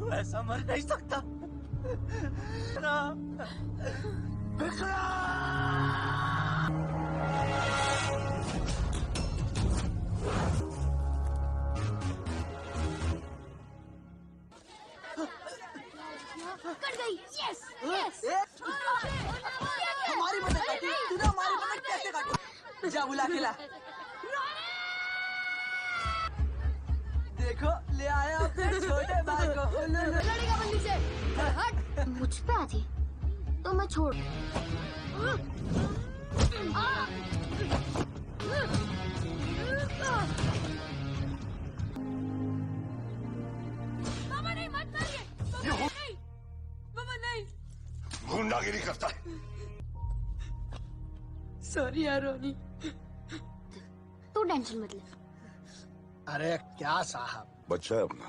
तू ऐसा मर नहीं सकता ना विक्रम। कर गई। Yes yes. हमारी मदद काटी तूने, हमारी मदद कैसे काटी? जा बुला के ला। देखो ले आया अपने छोटे भाई को। लड़ेगा बंदी से। हट। मुझ पे आती तो मैं छोड़। मामा नहीं, मत मारिए। नहीं मामा नहीं। गुंडागिरी करता है। सॉरी यार रोनी। तू टेंशन मत ले। अरे क्या साहब, बच्चा है अपना,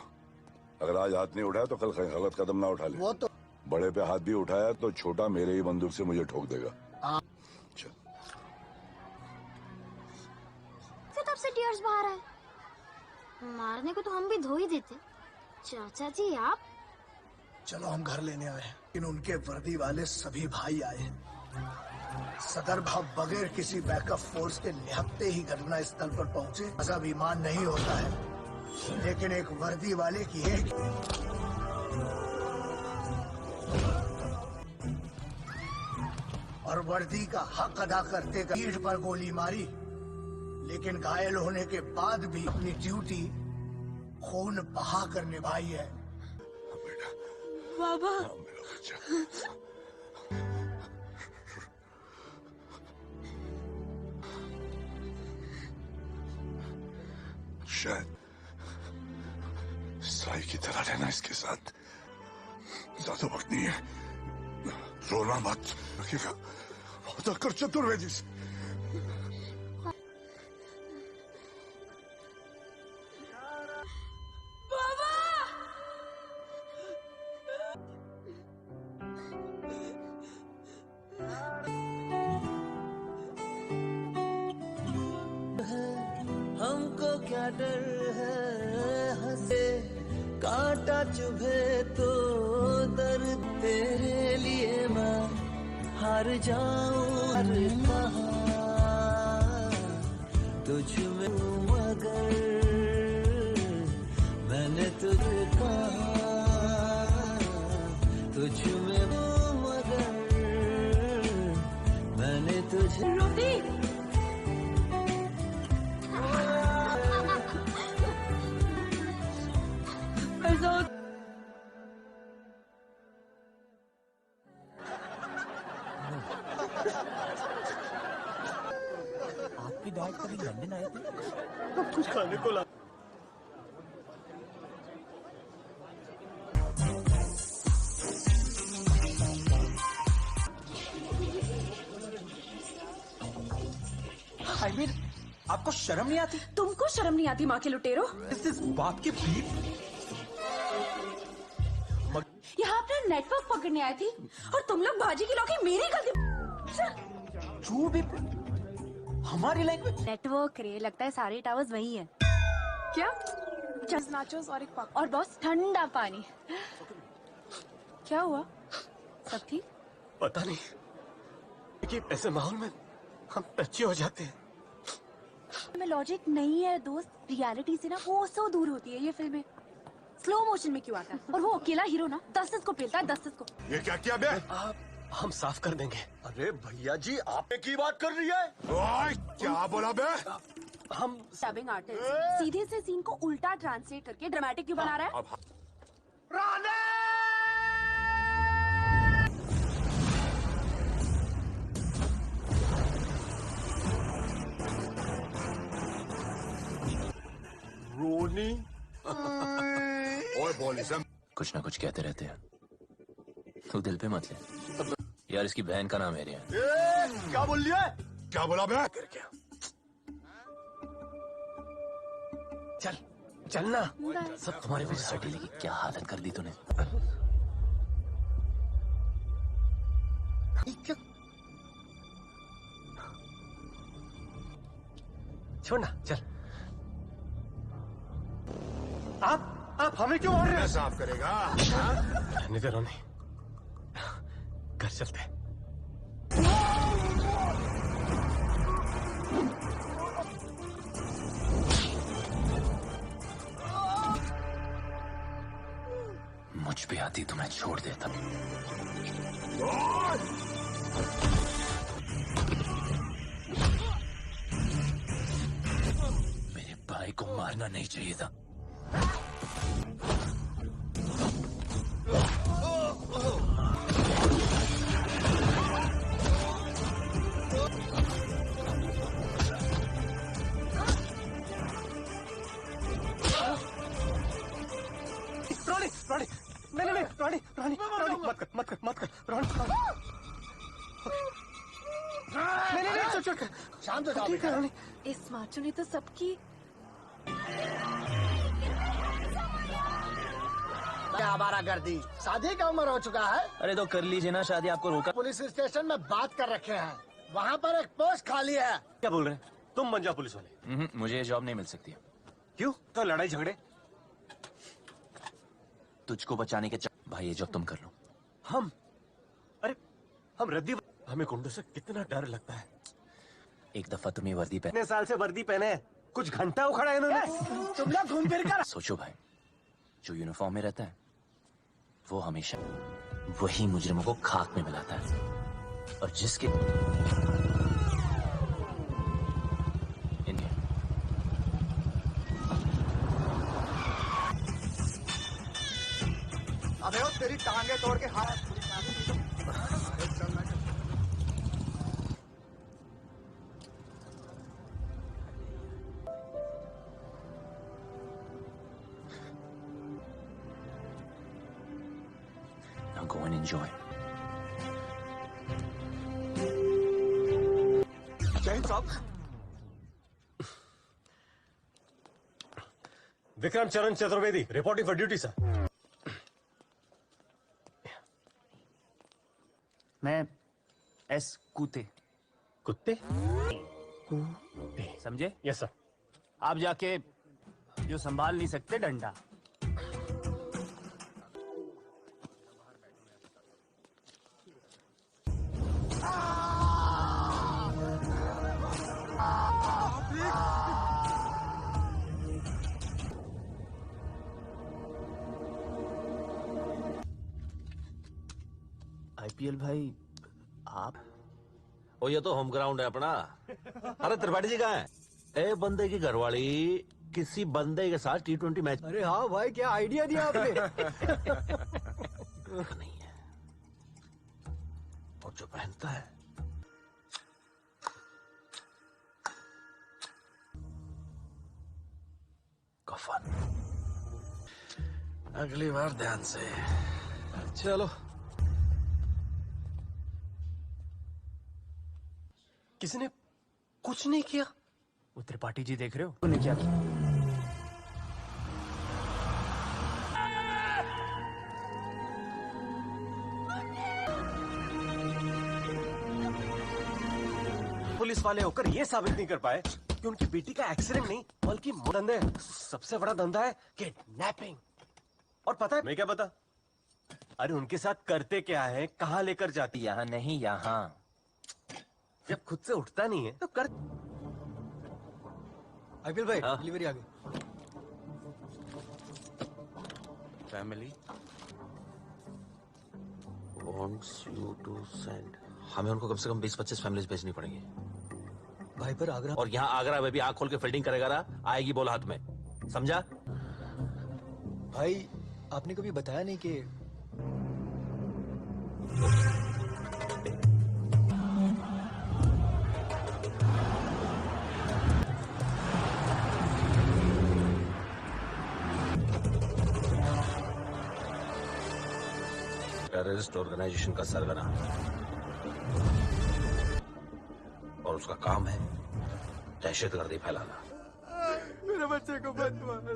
अगर आज हाथ नहीं उठाया तो कल कहीं गलत कदम ना उठा ले। वो तो बड़े पे हाथ भी उठाया तो छोटा मेरे ही बंदूक से मुझे ठोक देगा। चल। तब से टीयर्स बाहर आए। मारने को तो हम भी धो ही देते। चाचा जी आप। चलो हम घर लेने आए हैं, लेकिन उनके वर्दी वाले सभी भाई आए हैं। सदर भाव बगैर किसी बैकअप फोर्स के निहत्ते ही घटना स्थल पर पहुंचे। अभिमान नहीं होता है, लेकिन एक वर्दी वाले की एक और वर्दी का हक अदा करते पीठ पर गोली मारी, लेकिन घायल होने के बाद भी अपनी ड्यूटी खून बहा कर निभाई है। बेटा बाबा मेरा बच्चा। शायद साई की तरह रहना इसके साथ। ज्यादा वक्त नहीं है, रोना मत, रखिएगा बहुत कर चतुर्वेदी से। हमको क्या डर है, हंसे कांटा चुभे तो दर्द तेरे लिए मैं हार जाऊं। हर कहाँ तुझ में हूँ मगर मैंने तुझे कहा तुझ में हूँ मगर मैंने तुझे। रोटी आपकी डैड कभी लंदन आए थे? कुछ खाने को ला। I mean, आपको शर्म नहीं आती? तुमको शर्म नहीं आती माँ के लुटेरो? इस बाप की पीठ। यहाँ अपना नेटवर्क पकड़ने आई थी और तुम लोग बाजी की लौकी मेरी गलती। झूठ भी हमारी लैंग्वेज। नेटवर्क रे, लगता है सारे टावर्स वही हैं। क्या? जस्ट नाचोस और एक पाक और बॉस ठंडा पानी। क्या हुआ? सब ठीक? पता नहीं, लेकिन ऐसे माहौल में हम टची हो जाते हैं। में लॉजिक नहीं है दोस्त, रियलिटी से ना वो सौ दूर होती है ये फिल्में। स्लो मोशन में क्यों आता है? और वो अकेला हीरो ना 10 को पेलता है 10 को। ये क्या किया बे? हम साफ कर देंगे। अरे भैया जी, आप की बात कर रही है? ओए, क्या बोला बे? हम डबिंग आर्टिस्ट सीधे से सीन को उल्टा ट्रांसलेट करके ड्रामेटिक क्यों बना रहा है? रोनी ओए बोल इसे। कुछ ना कुछ कहते रहते हैं, तू दिल पे मत ले यार। इसकी बहन का नाम है रिया। क्या बोल लिया? क्या बोला बे? चल चलना। सब तुम्हारी वजह से डील की क्या हालत कर दी तूने। छोड़ना, चल। आप हमें क्यों मार रहे मैं हैं? साफ करेगा। रहने दे रोनी, घर चलते हैं। मुझ पे आती तो मैं छोड़ देता। मेरे भाई को मारना नहीं चाहिए था। रोनी रोनी, नहीं नहीं रोनी रोनी रोनी, मत कर रोनी। नहीं नहीं नहीं, चुप शांत हो जाओ ठीक है बेटा। रोनी। इस माचू ने तो सबकी क्या आवारा गर्दी, शादी का उम्र हो चुका है। अरे तो कर लीजिए ना शादी, आपको रोका। पुलिस स्टेशन में बात कर रखे हैं, वहाँ पर एक पोस्ट खाली है। क्या बोल रहे हैं? तुम बन जाओ पुलिस वाले। मुझे ये जॉब नहीं मिल सकती। क्यों? तो लड़ाई झगड़े? तुझको बचाने के भाई ये जॉब तुम कर लो। हम? अरे हम रद्दी, हमें गुंडों से कितना डर लगता है। एक दफा तुम्हें वर्दी पहन। इतने साल से वर्दी पहने हैं, कुछ घंटा उखड़ा है इन्होंने। तुम लोग घूम फिर कर सोचो भाई, जो यूनिफॉर्म में रहता है वो हमेशा वही मुजरिमों को खाक में मिलाता है, और जिसके इन्हें अबे वो तेरी टांगे तोड़ के हाथ। Now go and enjoy. Jain साहब, विक्रम चरण Chaturvedi reporting for duty sir. मैं एस कूते, कुत्ते? समझे? Yes sir. आप जाके जो संभाल नहीं सकते डंडा। आईपीएल भाई आप? ओ ये तो होम ग्राउंड है अपना। अरे त्रिपाठी जी कहाँ है? ए बंदे की घरवाली किसी बंदे के साथ T20 मैच। अरे हाँ भाई, क्या आइडिया दिया आपने। नहीं है, और जो पहनता है कफन। अगली बार ध्यान से। चलो। किसी ने कुछ नहीं किया? वो त्रिपाठी जी देख रहे हो? उन्होंने क्या किया? पुलिस वाले होकर ये साबित नहीं कर पाए कि उनकी बेटी का एक्सीडेंट नहीं बल्कि धंधे। सबसे बड़ा धंधा है किडनैपिंग। और पता है मैं क्या बता? अरे उनके साथ करते क्या है, कहाँ लेकर जाती है? यहाँ नहीं, यहाँ। जब खुद से उठता नहीं है तो कर। आईपीएल भाई, हाँ। डिलीवरी आ गई। Family wants you to send। हमें उनको कम से कम 20-25 फैमिलीज भेजनी पड़ेंगी। भाई पर आगरा। और यहाँ आगरा में भी आंख खोल के फील्डिंग करेगा ना, आएगी बॉल हाथ में, समझा? भाई आपने कभी बताया नहीं कि टेररिस्ट ऑर्गेनाइजेशन का सरगना, और उसका काम है दहशतगर्दी फैलाना। मेरे बच्चे को मत मारो।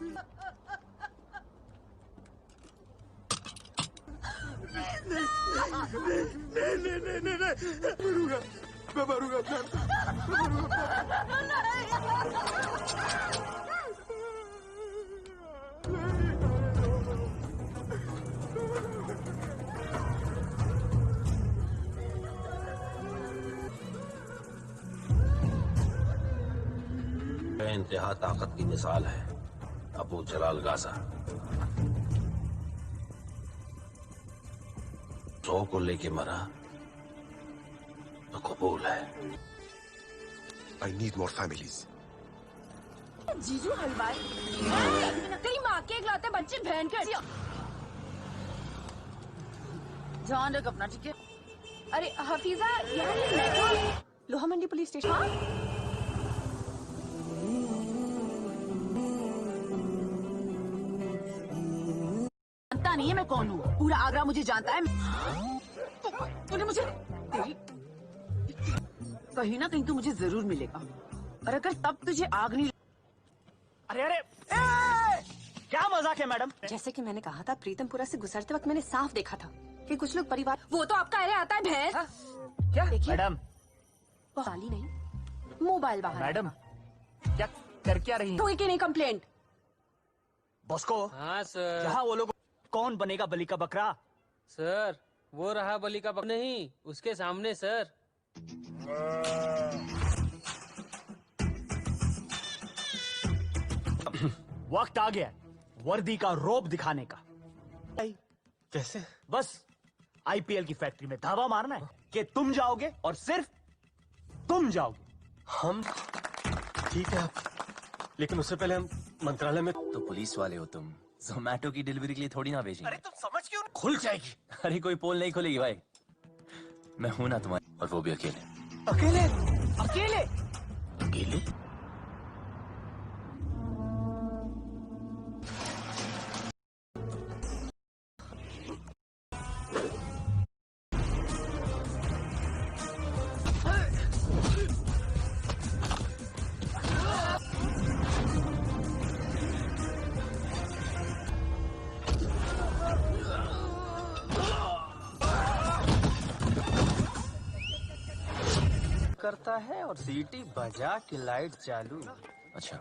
नहीं, मैं मारूंगा। इंतहा ताकत की मिसाल है अबू जलाल गाजा। 100 को लेके मरा तो कबूल है। I need more families. जीजू हलवाई तेरी माँ के इकलौते बच्चे बहन के ध्यान रख अपना, ठीक है? अरे हफीजा यार ये नेटवर्क लोहा मंडी पुलिस स्टेशन। हाँ? जानता नहीं है मैं कौन हूँ, पूरा आगरा मुझे जानता है। तूने मुझे कहीं ना कहीं तो मुझे जरूर मिलेगा, और अगर तब तुझे आग नहीं। अरे अरे क्या मजाक है मैडम? जैसे कि मैंने कहा था, प्रीतमपुरा से गुजरते वक्त मैंने साफ देखा था कि कुछ लोग परिवार। वो तो आपका अरे आता है भैंस। क्या देखिए मैडम? साली नहीं, मोबाइल बाहर। मैडम क्या कर क्या रही हैं? कोई की नहीं कंप्लेंट। बॉस्को, हाँ सर। यहाँ वो लोग कौन बनेगा बलि का बकरा? सर वो रहा बलि का बकरा, नहीं उसके सामने सर। वक्त आ गया वर्दी का रौब दिखाने का। कैसे? बस आईपीएल की फैक्ट्री में धावा मारना है कि तुम जाओगे और सिर्फ तुम जाओगे। हम ठीक है आप, लेकिन उससे पहले हम मंत्रालय में। तो पुलिस वाले हो तुम, जोमेटो की डिलीवरी के लिए थोड़ी ना भेजेंगे। अरे तुम समझ क्यों? खुल जाएगी। अरे कोई पोल नहीं खुलेगी भाई, मैं हूं ना तुम्हारी, और वो भी अकेले। अकेले? अकेले? अकेले? करता है और सीटी बजा के लाइट चालू। अच्छा,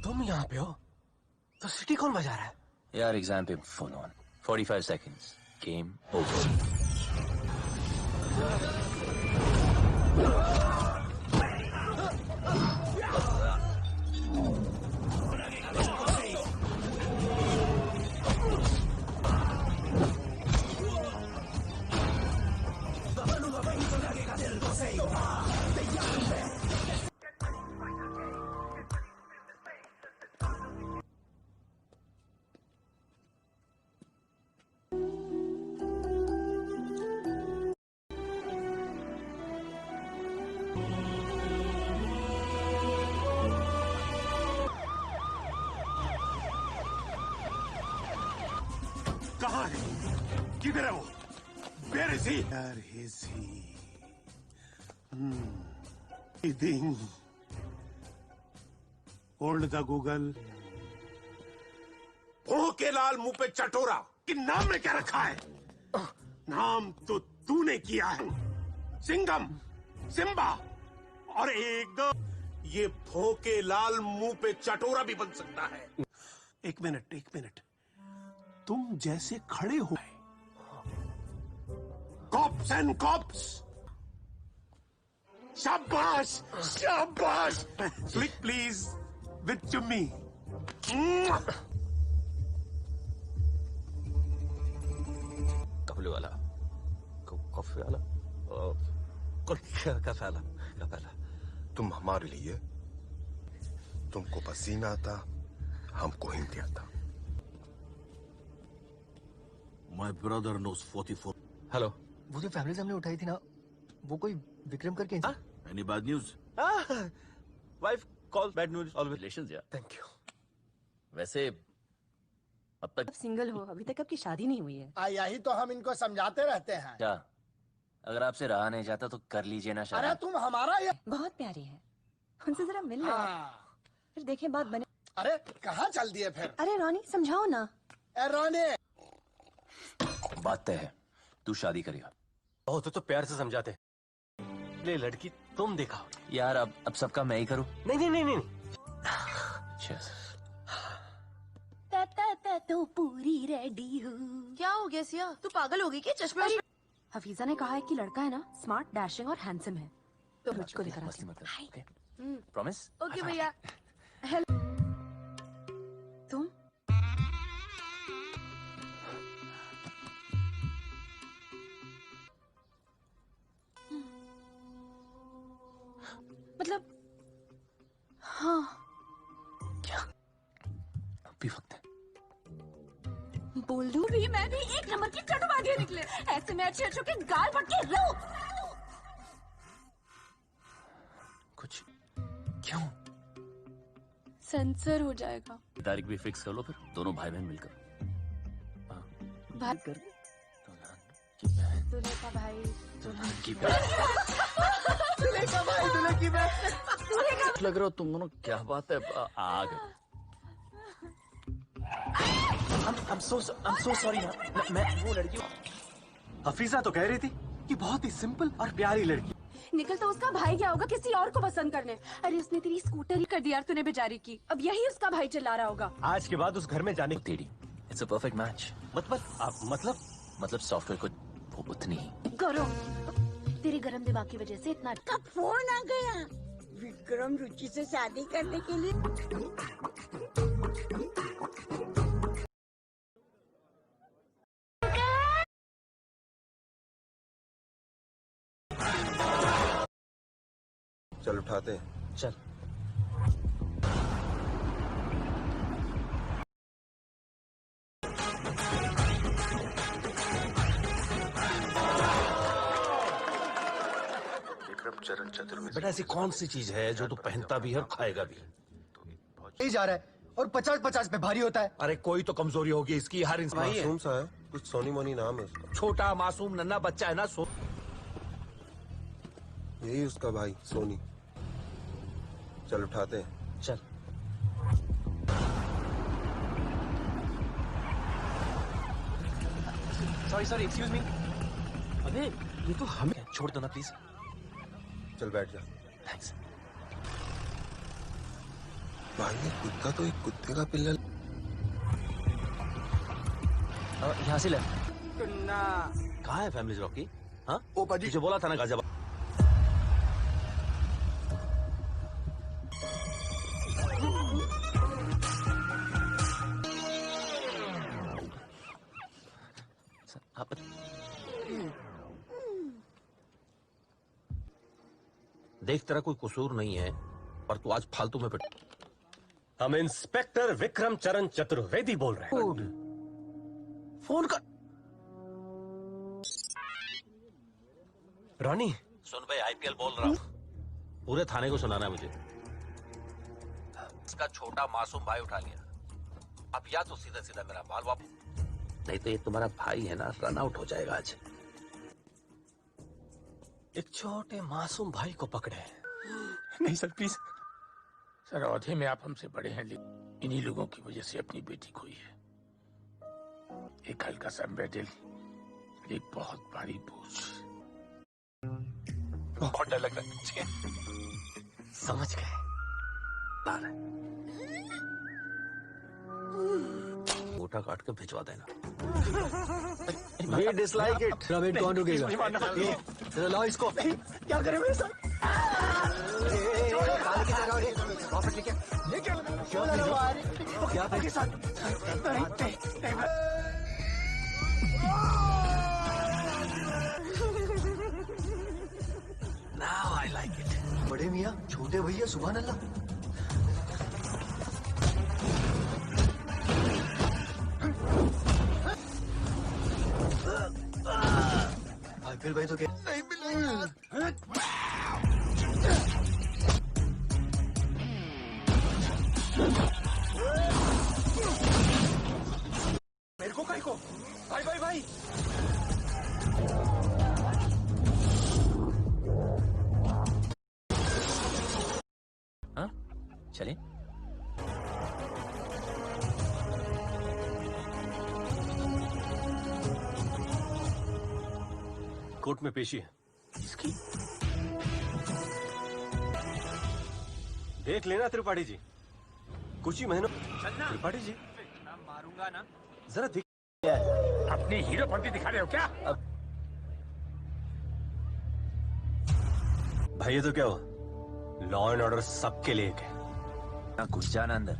तुम यहाँ पे हो तो सिटी कौन बजा रहा है? यार एग्जाम पे phone on. 45 seconds, game over. कहाँ है? किधर है वो? Where is he? Where is he? Breathing. Hold the Google. के लाल मुंह पे चटोरा कि नाम में क्या रखा है? नाम तो तूने किया है, सिंघम, सिम्बा, और एक दो ये भोके लाल मुंह पे चटोरा भी बन सकता है। एक मिनट, तुम जैसे खड़े हो, कॉप्स एंड कॉप्स। शाबाश शाबाश। क्लिक प्लीज विद चुम्मी। कपड़े वाला, कॉफी वाला, का फैला। तुम हमारे लिए, तुमको पसीना आता, हमको हिंदी आता। My brother knows 44. हेलो। वो जो फैमिली हमने उठाई थी ना, वो कोई विक्रम करके। Any bad news? Wife call bad news always. Relations यार। Thank you. वैसे अब तक सिंगल हो, अभी तक आपकी शादी नहीं हुई है। यही तो हम इनको समझाते रहते हैं। क्या, अगर आपसे रहा नहीं जाता तो कर लीजिए ना अरे शादी। तुम हमारा ये। बहुत प्यारी है, उनसे जरा मिल लो, फिर देखें बात बने। अरे कहाँ चल दिए फिर? अरे रोनी समझाओ ना। रोने बात तय है, तू शादी करेगा। बहुत तो प्यार से समझाते। ले लड़की तुम देखा। यार अब सबका मैं ही करूं? नहीं। Cheers. तो पूरी रेडी हूँ। क्या हो गया सिया, तू पागल होगी क्या? चश्मा हफीजा ने कहा है कि लड़का है ना, स्मार्ट, डैशिंग और हैंडसम है। तो मुझको लेकर मस्ती आती मत कर, ओके? प्रॉमिस? ओके भैया। हेलो तुम मतलब हाँ क्या? अब भी वक्त है। बोल दूं भी मैं भी एक नंबर की चटुबागी निकले। ऐसे में अच्छे अच्छों के गाल पट के रो। कुछ क्यों? सेंसर हो जाएगा। तारीख भी फिक्स कर लो फिर, दोनों भाई बहन मिलकर। भाई कर दुल्हन की बहन, दूल्हे का भाई दुल्हन की बहन। दूल्हे का भाई दूल्हे की बहन। लग रहा हो तुम दोनों, क्या बात है? आ गए। I'm so sorry ना। मैं वो लड़की हफीजा तो कह रही थी कि बहुत ही सिंपल और प्यारी लड़की। निकल तो उसका भाई क्या होगा किसी और को पसंद करने। अरे उसने तेरी स्कूटर ही कर दिया, तूने बेचारी की। अब यही उसका भाई चला रहा होगा। आज के बाद उस घर में जाने तेरी इट्स अ परफेक्ट मैच। मतलब सॉफ्टवेयर को वो उतनी ही। गौरव, तेरे गरम दिमाग की वजह से इतना कब फोन आ गया विक्रम रुचि से शादी करने के लिए। चल उठाते हैं। चल। विक्रम चरण चतुर्वेदी। बेटा ऐसी कौन सी चीज है जो तू पहनता भी है और खाएगा भी? नहीं जा रहा है और 50-50 पे भारी होता है। अरे कोई तो कमजोरी होगी इसकी, हर इंसान है। मासूम सा है, कुछ सोनी मोनी नाम है उसका। छोटा मासूम नन्हा बच्चा है ना। यही उसका भाई सोनी। चल उठाते हैं। चल। Sorry excuse me. अबे ये तो हमें छोड़ दो ना प्लीज। चल बैठ जा। थैंक्स। भाई ये कुत्ता तो एक कुत्ते का पिल्ला। यहाँ से ले। कहाँ है फैमिली रॉकी? हाँ ओ पाजी। तुझे बोला था ना गाजियाबाद। आप देख तेरा कोई कसूर नहीं है पर तू आज फालतू में पिट। हम इंस्पेक्टर विक्रम चरण चतुर्वेदी बोल रहे हैं। फोन कर। रॉनी सुन भाई, आईपीएल बोल रहा हूँ। पूरे थाने को सुनाना है मुझे। इसका छोटा मासूम भाई उठा लिया। अब या तो सीधा सीधा मेरा माल वापस, नहीं तो ये तुम्हारा भाई है ना, रन आउट हो जाएगा आज। एक छोटे मासूम भाई को पकड़े। नहीं सर प्लीज सर, औधे में आप हमसे बड़े हैं लेकिन इन्हीं लोगों की वजह से अपनी बेटी खोई है। एक हल्का सा मेडल, एक बहुत भारी बोझ। बहुत डर लग रहा है। ठीक है समझ गए। गोटा काट के भिजवा देना। We dislike it। वेट कौन रुकेगा? चलो लाओ इसको। क्या करें मेरे साथ? क्या के साथ? Now I like it। बड़े मियाँ छोटे भैया सुभान अल्लाह। आईपीएल भाई तो क्या नहीं मिलेगा। मेरे को भाई को भाई हाँ चले। कोर्ट में पेशी है इसकी। देख लेना त्रिपाठी जी, कुछ ही महीनों। त्रिपाठी जी मारूंगा ना। जरा देख। अपनी हीरोपंती दिखा रहे हो क्या? भाई ये तो क्या हुआ? लॉ एंड ऑर्डर सबके लिए एक है ना, घुस जाना अंदर।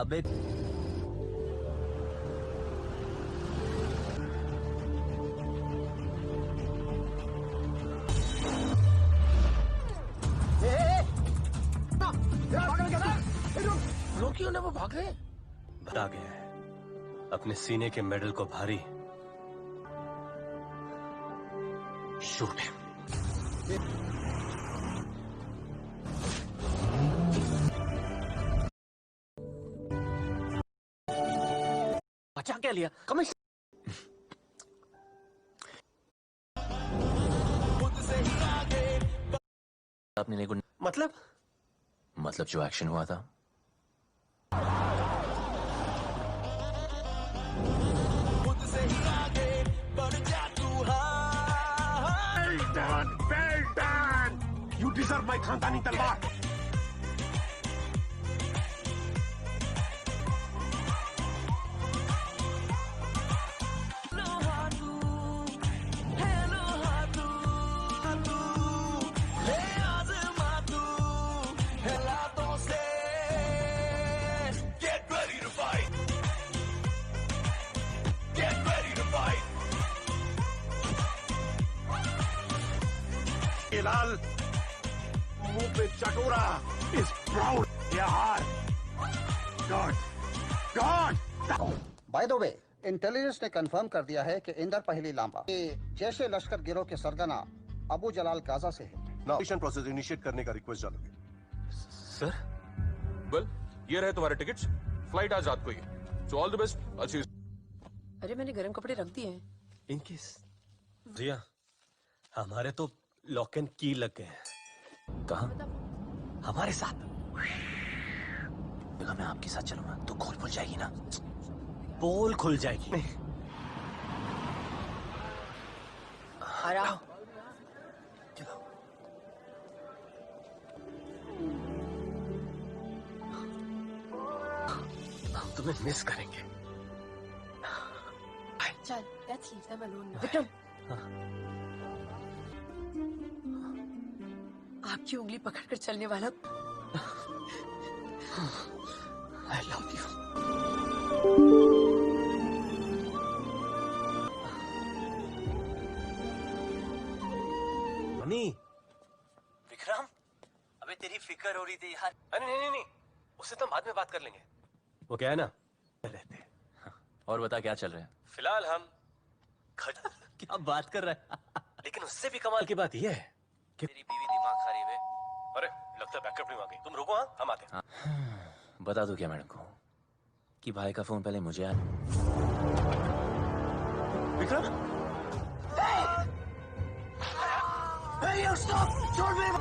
अबे रोकी उन्हें, वो भाग रहे। बता गया है अपने सीने के मेडल को भारी। शूट है। बचा क्या लिया? कमिश्नर अपने ने को मतलब जो एक्शन हुआ था, Well done! You deserve my खानदानी तलवार। लाल मुंह पे चटोरा इज प्राउड। ये हार God God. By the way, intelligence ने कंफर्म कर दिया है कि इंदर पहली लांबा ये जैसे लश्कर गिरोह के सरगना अबू जलाल गाजा से है। नाउ प्रोसेस इनिशिएट करने का रिक्वेस्ट डालोगे? सर वेल, ये रहे तुम्हारे टिकट्स। फ्लाइट आज रात को ही है, सो ऑल द बेस्ट। अच्छी। अरे मैंने गर्म कपड़े रख दिए हैं। इनकेस जिया, हमारे तो लॉक एंड की लग गए हैं। कहा? हमारे साथ। मैं आपके साथ चलूंगा तो खोल खुल जाएगी ना? पोल खुल जाएगी। नहीं। आराम। हम तुम्हें मिस करेंगे। चल, let's leave them alone now. Vikram, आपकी उंगली पकड़कर चलने वाला। I love you. Money. Vikram, अबे तेरी फिक्र हो रही थी यार। अरे नहीं, उससे तो बाद में बात कर लेंगे। वो क्या है ना, रहते हैं। और बता क्या चल रहा है? फिलहाल हम क्या बात कर रहा है? लेकिन उससे भी कमाल की बात यह है कि तेरी बीवी दिमाग खराब है। अरे लगता है बैकअप टीम आ गई। तुम रुको, हाँ हम आते हैं। बता दो क्या मैडम को कि भाई का फोन पहले मुझे आया। Vikram, Hey, you stop! छोड़ मेरे।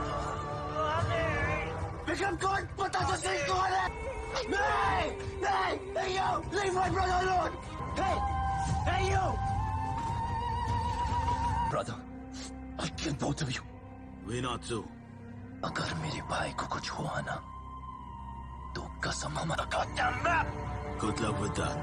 विक्रम कौन? पता तो सही कौन है? नहीं, hey you, leave my brother alone. Hey you. Brother, I'll kill both of you. We not too. अगर मेरे भाई को कुछ हुआ ना तो कसम हमारा Good luck with that.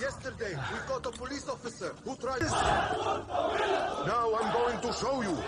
Yesterday we caught a police officer who tried this. Now I'm going to show you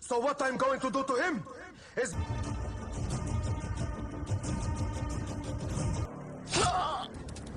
So what I'm going to do to him is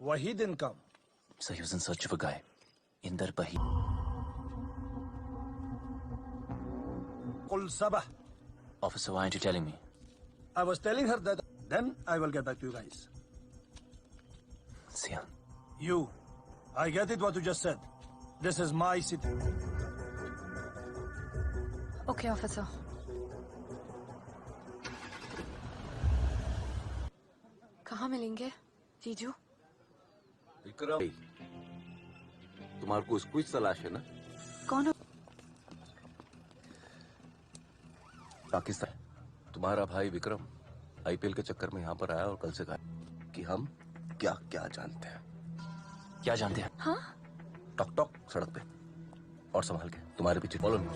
Wahid didn't come. So he was in search of a guy. Inder Bahi. Qul Sabah. Officer, why aren't you telling me? I was telling her that. Then I will get back to you guys. Sian. You. I get it what you just said. This is my city. Okay, officer. कहाँ मिलेंगे जीजू? विक्रम, तुम्हारे को उसको ही तलाश है ना? कौन? पाकिस्तान। तुम्हारा भाई विक्रम आईपीएल के चक्कर में यहाँ पर आया और कल से कहा कि हम क्या क्या जानते हैं। क्या जानते हैं? हाँ? टॉक टॉक सड़क पे और संभाल के, तुम्हारे पीछे फॉलो मी।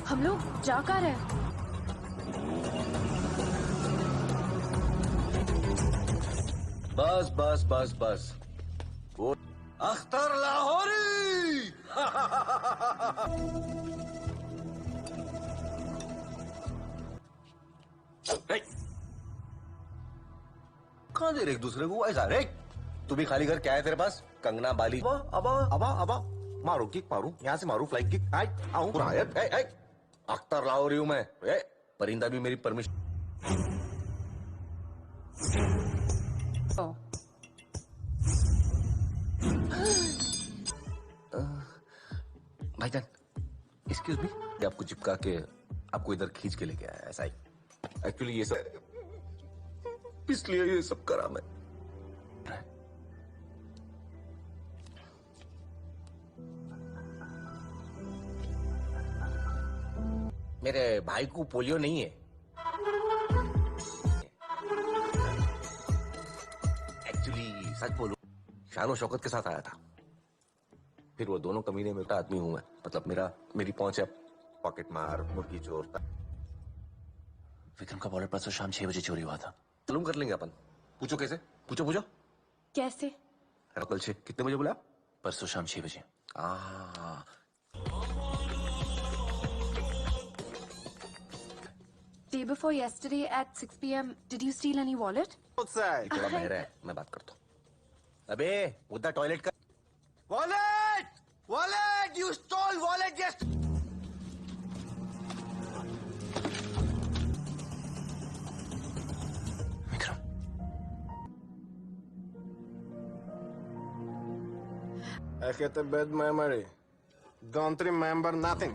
हम लोग जा कहाँ रहे हैं? बस बस बस बस, वो अख्तर लाहौरी। कहाँ दे रहे एक दूसरे को ऐसा रे? तू भी खाली घर क्या है तेरे पास? कंगना बाली। अब मारू किक मारू, यहाँ से मारू फ्लाइंग किक। आऊं अख्तर लाहौरी हूं मैं। परिंदा भी मेरी परमिशन। भाईजान, एक्सक्यूज मी, आपको चिपका के आपको इधर खींच के लेके आया ऐसा ही। एक्चुअली ये सब इसलिए ये सब करा मैं। मेरे भाई को पोलियो नहीं है। एक्चुअली सच बोलूं, शान और शौकत के साथ आया था। फिर वो दोनों कमीने में आदमी हूं मैं, मतलब मेरी पहुंच है पॉकेट मार, मुर्गी चोर। विक्रम का वॉलेट परसों शाम 6 बजे चोरी हुआ था। मालूम कर लेंगे अपन। पूछो कैसे? पूछो कैसे? कल 6 कितने बजे बोला? परसों शाम 6 बजे। Day before yesterday at 6 p.m. Did you steal any wallet? थोड़ा बहरा है, मैं बात करता हूँ। अबे मुद्दा टॉयलेट का। Wallet you stall wallet just. Vikram, I get a bad memory. Don't remember nothing.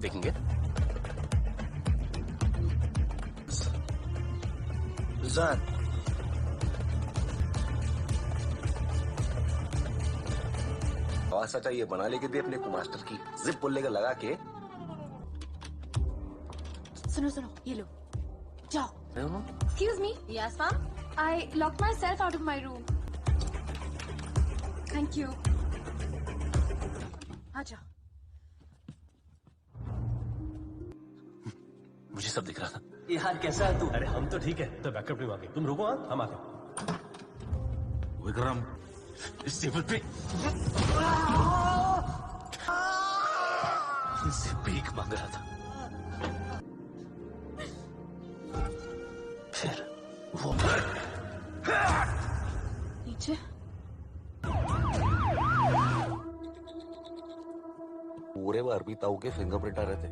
देखेंगे जान। आवाज सच्चा ये बना लेके दे अपने को मास्टर की जिप बोलने का लगा के। सुनो, ये लो, जाओ। Excuse me. Yes, ma'am. I locked myself out of my room. Thank you. आजा। मुझे सब दिख रहा था। यार कैसा है तू? अरे हम तो ठीक है, तो बैकअप टीम आ गई। तुम रुको, हम आते हैं। विक्रम इस टेबल पे से भीख मांग रहा था। फिर वो नीचे। पूरे बार भी ताऊ के फिंगरप्रिंट आ रहे थे।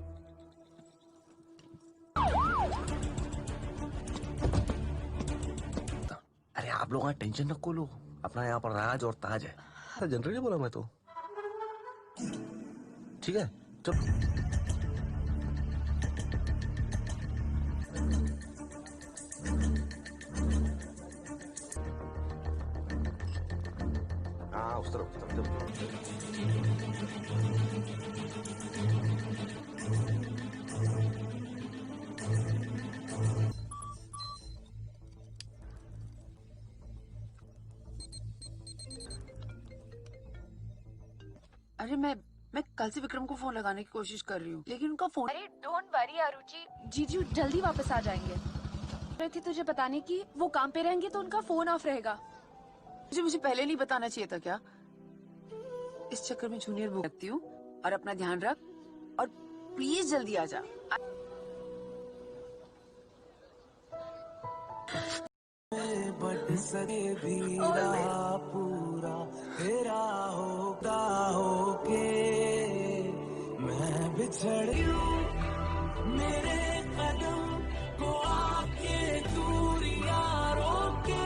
अरे आप लोग टेंशन न लो, अपना यहाँ पर राज और ताज है। जनरली बोला मैं तो। ठीक है चलो। हाँ उस तरफ अरे मैं कल से विक्रम को फोन लगाने की कोशिश कर रही हूँ, लेकिन उनका फोन। अरे डोंट वरी आरुचि, जीजू जल्दी वापस आ जाएंगे। रही थी तुझे बताने की वो काम पे रहेंगे तो उनका फोन ऑफ रहेगा। मुझे पहले नहीं बताना चाहिए था क्या? इस चक्कर में जूनियर बुक रखती हूँ। और अपना ध्यान रख और प्लीज जल्दी आ जा। बट सके भी पूरा तेरा होके मैं बिछड़ मेरे कदम को आके दूरिया रोके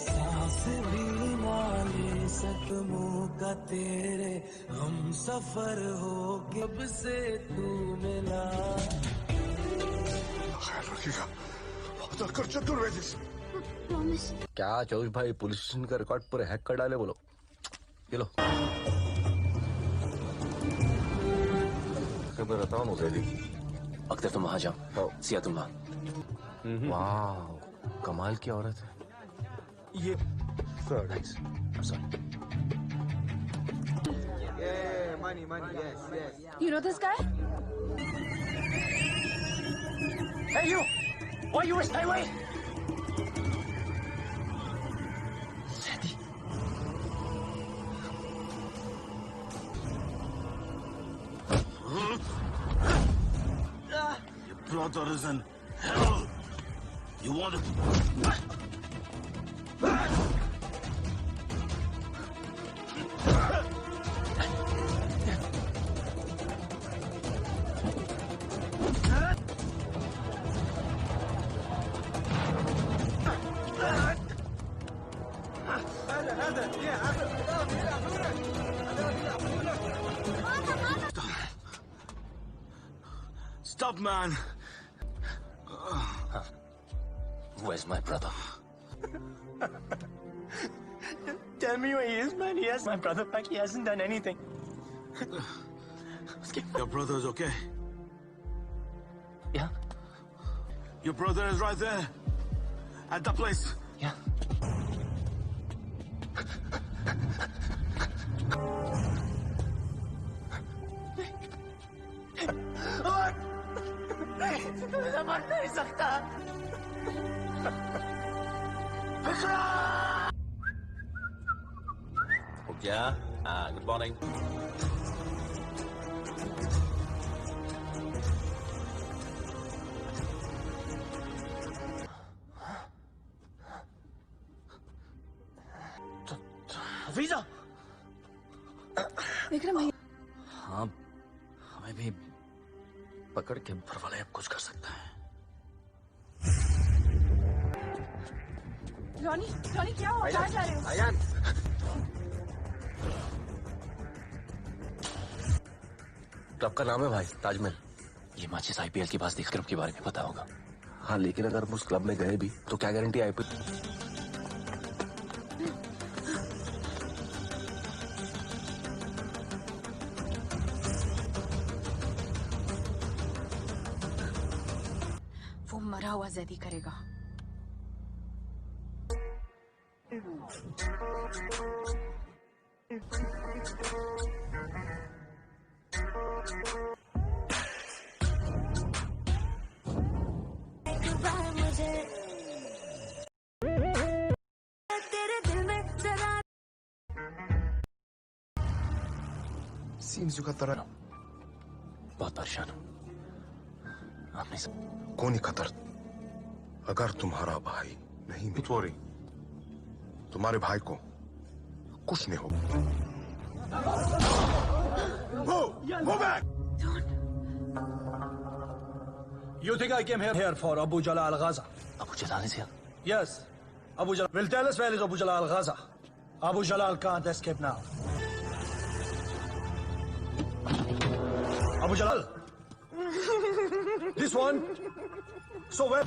सांस भी ना ले सके। मुंह का तेरे हम सफर हो कब से तू मिला। खैर रखिएगा। कर चतुर्वेदी से। प्रॉमिस। क्या चौबीस भाई पुलिस स्टेशन का रिकॉर्ड पूरे हैक कर डाले बोलो। ये लो मैं बताऊं ना जैदी। अख्तर तुम वहां जाओ, सिया तुम वहां। वाह कमाल की औरत है ये। Nice sorry. You know this guy? Hey you! Why you stay away? Your brother is in hell. You want it? Stop, man. Where's my brother? Tell me where he is, man. He has my brother back. He hasn't done anything. Your brother is okay? Yeah. Your brother is right there. At the place. Yeah. तुझे मर नहीं सकता। क्या? Good morning. Visa Vikram भैया। हाँ हमें भी पकड़ के ऊपर वाले अब कुछ कर सकता है। रॉनी रॉनी क्या हुआ? कहाँ जा रहे हो? आयान क्लब का नाम है भाई ताजमहल। ये माचिस आईपीएल की बात देख क्लब के बारे में पता होगा। हाँ लेकिन अगर हम उस क्लब में गए भी तो क्या गारंटी आईपीएल। वो मरा हुआ जैदी करेगा। Seems you got the बहुत परेशान हूँ। आपने कौन कतर अगर तुम्हारा भाई नहीं मितोरी तुम्हारे भाई को कुछ नहीं होगा। Move back! You think I came here for Abu Jalal Ghaza? Abu Jalal is here? Yes. Abu Jalal. Will tell us where is Abu Jalal Ghaza. Abu Jalal can't escape now. Abu Jalal. This one. So where?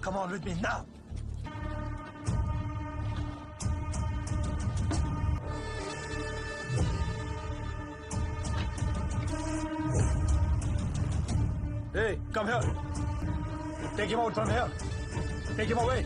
Come on with me now. Hey, come here. Take him out from here. Take him away.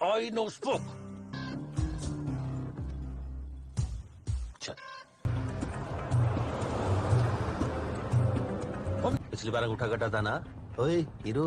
I know spoke. चल। पिछली बार अंगूठा कटा था ना? ओए hero.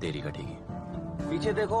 देरी घटेगी। पीछे देखो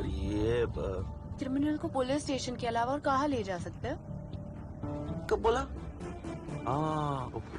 ये क्रिमिनल को पुलिस स्टेशन के अलावा और कहाँ ले जा सकते हैं? कब बोला? ओके।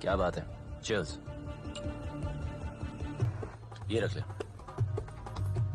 क्या बात है? चीयर्स। ये रख ले।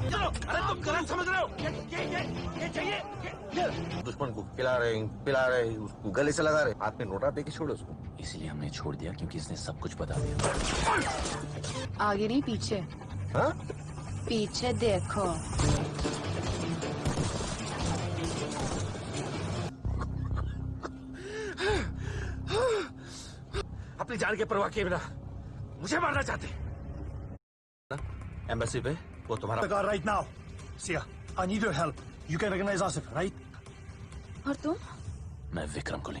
चलो, अरे तुम गलत समझ रहे हो। ये चाहिए। दुश्मन को पिला रहे उसको गले से लगा रहे, हाथ में नोटा दे के छोड़ो उसको। इसलिए हमने छोड़ दिया क्योंकि इसने सब कुछ बता दिया। आगे नहीं पीछे। हाँ? पीछे देखो। अपनी जान के परवाह किए बिना मुझे मारना चाहते। एम्बेसी पे वो तुम्हारा right now. Sia, I need your help. You can recognize Asif, right? और तुम? मैं विक्रम को ले।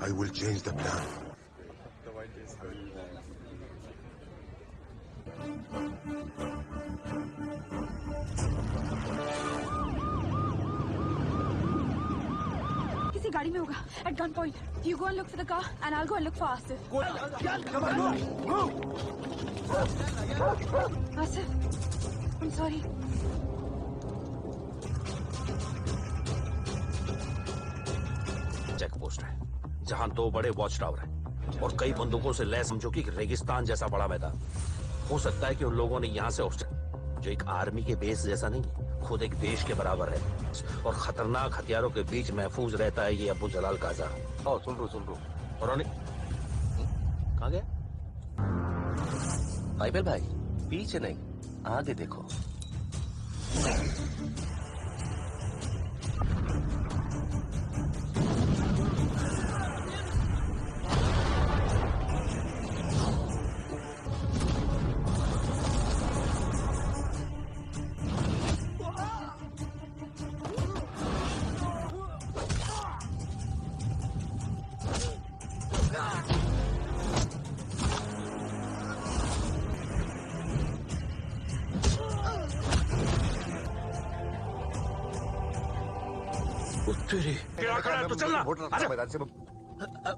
I will change the plan. किसी गाड़ी में होगा at gunpoint. You go and look for the car and I'll go and look for Asif. Asif, I'm sorry. Check post है जहां 2 बड़े वॉच टावर हैं और कई बंदूकों से लैस, समझो कि रेगिस्तान जैसा बड़ा मैदान। हो सकता है कि उन लोगों ने यहाँ से जो एक आर्मी के बेस जैसा नहीं, खुद एक देश के बराबर है और खतरनाक हथियारों के बीच महफूज रहता है ये अबू जलाल काजा। सुन लो और कहाँ गया? बाइबल भाई पीछे नहीं आगे देखो। तो चलना।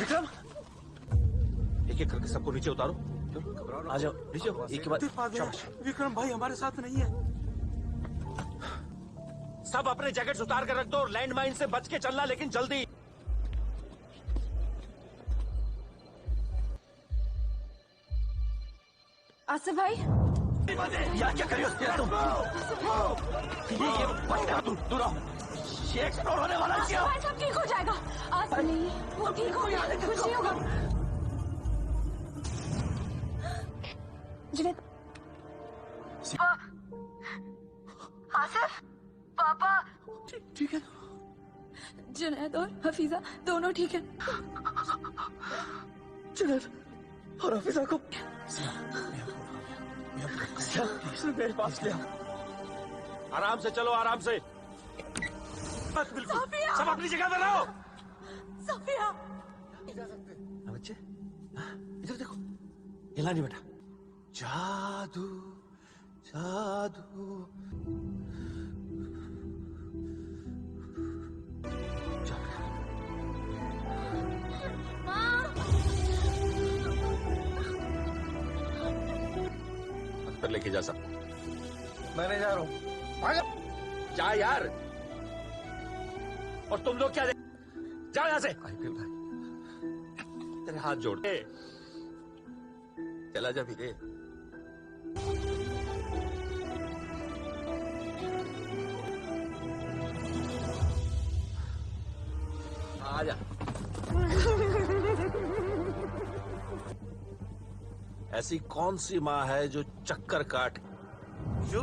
विक्रम, एक करके सबको नीचे उतारो। आ जाओ नीचे, एक के बाद। विक्रम भाई हमारे साथ नहीं है। सब अपने जैकेट्स उतार कर रख दो और लैंड माइन से बच के चलना, लेकिन जल्दी। आसिफ भाई, यार क्या कर रही हो तुम? ये दूर आओ, ये एक्सप्लोर होने वाला है। आसिफ भाई सब ठीक हो जाएगा। आसिफ नहीं, वो ठीक हो गया, कुछ नहीं होगा। जुनैद, आसिफ, पापा ठीक है। जुनैद और हफीजा दोनों ठीक है। जुनैद और हफीजा को मेरे पास लिया। आराम से चलो, आराम से। बिल्कुल सब अपनी जगह पर रहो। सफिया, बच्चे इधर देखो, हिला नहीं बेटा। जादू जादू पर लेके जा सकता। मैं नहीं जा रहा हूँ। जा यार। और तुम लोग क्या जाओ यहां से। तेरे हाथ जोड़ के चला जा भी रे। आ जा। ऐसी कौन सी माँ है जो चक्कर काट जो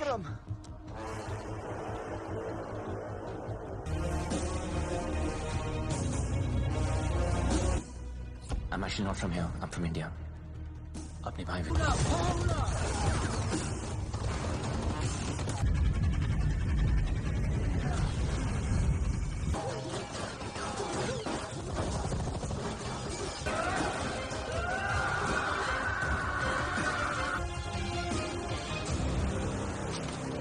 करम I'm actually not from here. I'm from India. अपने भाई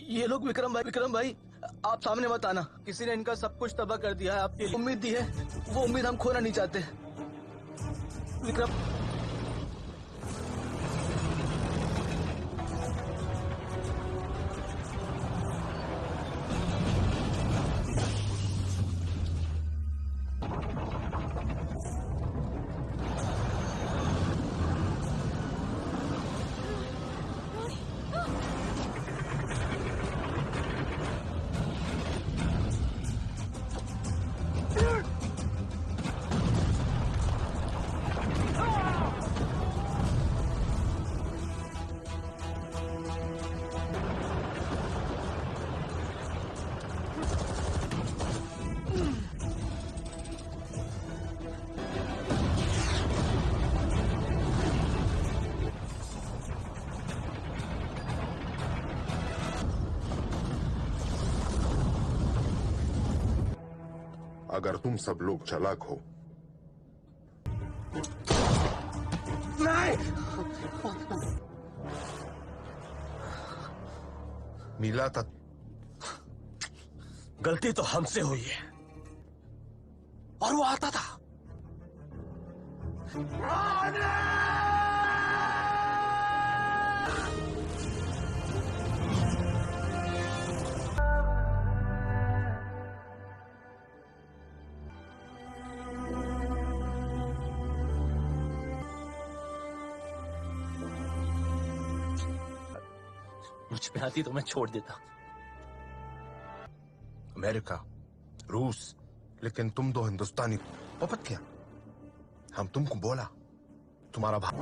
ये लोग विक्रम भाई आप सामने मत आना। किसी ने इनका सब कुछ तबाह कर दिया है। आपकी उम्मीद दी है, वो उम्मीद हम खोना नहीं चाहते। विक्रम अगर तुम सब लोग चालाक हो मिला था। गलती तो हमसे हुई है और वो आता था। मुझ पे आती तो मैं छोड़ देता। अमेरिका, रूस, लेकिन तुम दो हिंदुस्तानी पपत क्या? हम तुमको बोला तुम्हारा भाई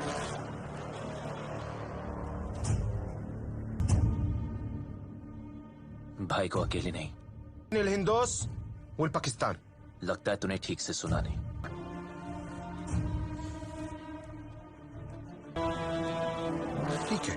भाई को अकेले नहीं, नील हिंदोस वल पाकिस्तान। लगता है तूने ठीक से सुना नहीं। ठीक है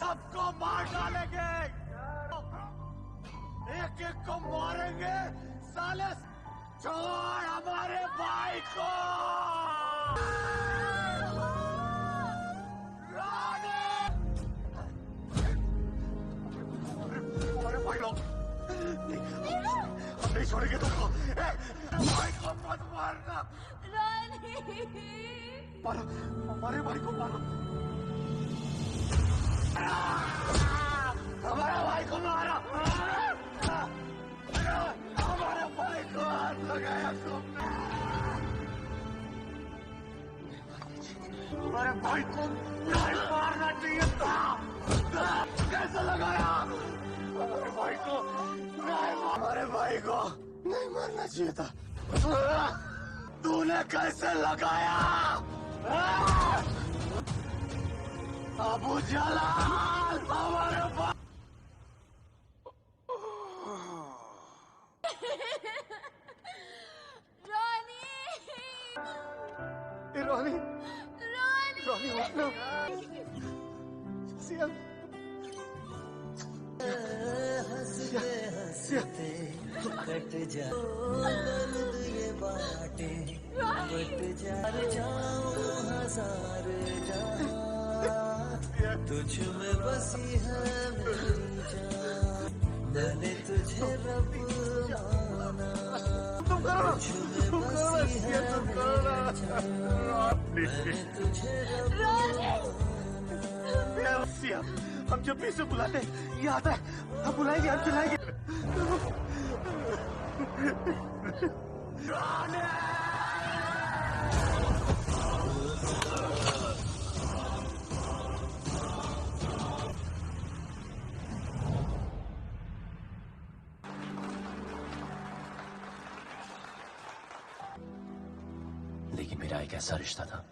सबको मार डालेंगे, एक एक को मारेंगे साले। छोड़ हमारे भाई को। हमारे भाई लोग हम नहीं छोड़ेंगे तुमको। भाई को मत मारना। मारो हमारे भाई को मारो। हमारे भाई को मारो। हमारे भाई को हाथ लगाया तुमने। हमारे भाई को नहीं मारना चाहिए था। कैसे लगाया? हमारे भाई को हमारे भाई को नहीं मारना चाहिए था। तूने कैसे लगाया? अबू जलाल हमारे भाई। रोनी रोनी उठना। सिया हंसते हंसते कट जा ये बाटे कट जाऊं हजार जहां तुझ में बसी है मेरी जान। मैंने तुझे रब माना तुझ में बसी है मेरी जान। मैंने तुझे रब सिया हम जब भी इसे बुलाते ये आता है। हम बुलाएंगे, हम चलाएंगे। लेकिन मेरा एक ऐसा रिश्ता था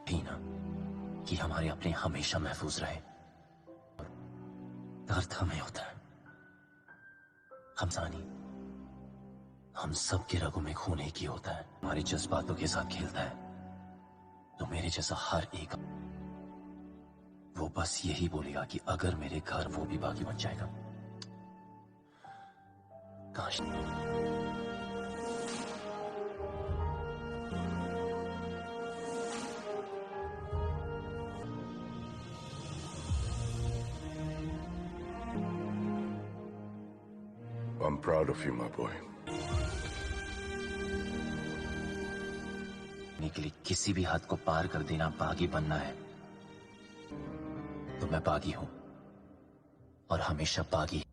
टीना कि हमारे अपने हमेशा महफूज रहे। दर्द हमें होता है हमसानी, हम सब के रगों में खून एक ही होता है। हमारे जज्बातों के साथ खेलता है तो मेरे जैसा हर एक वो बस यही बोलेगा कि अगर मेरे घर वो भी बागी बन जाएगा। काश I'm proud of you, my boy. के लिए किसी भी हद को पार कर देना बागी बनना है तो मैं बागी हूं और हमेशा बागी।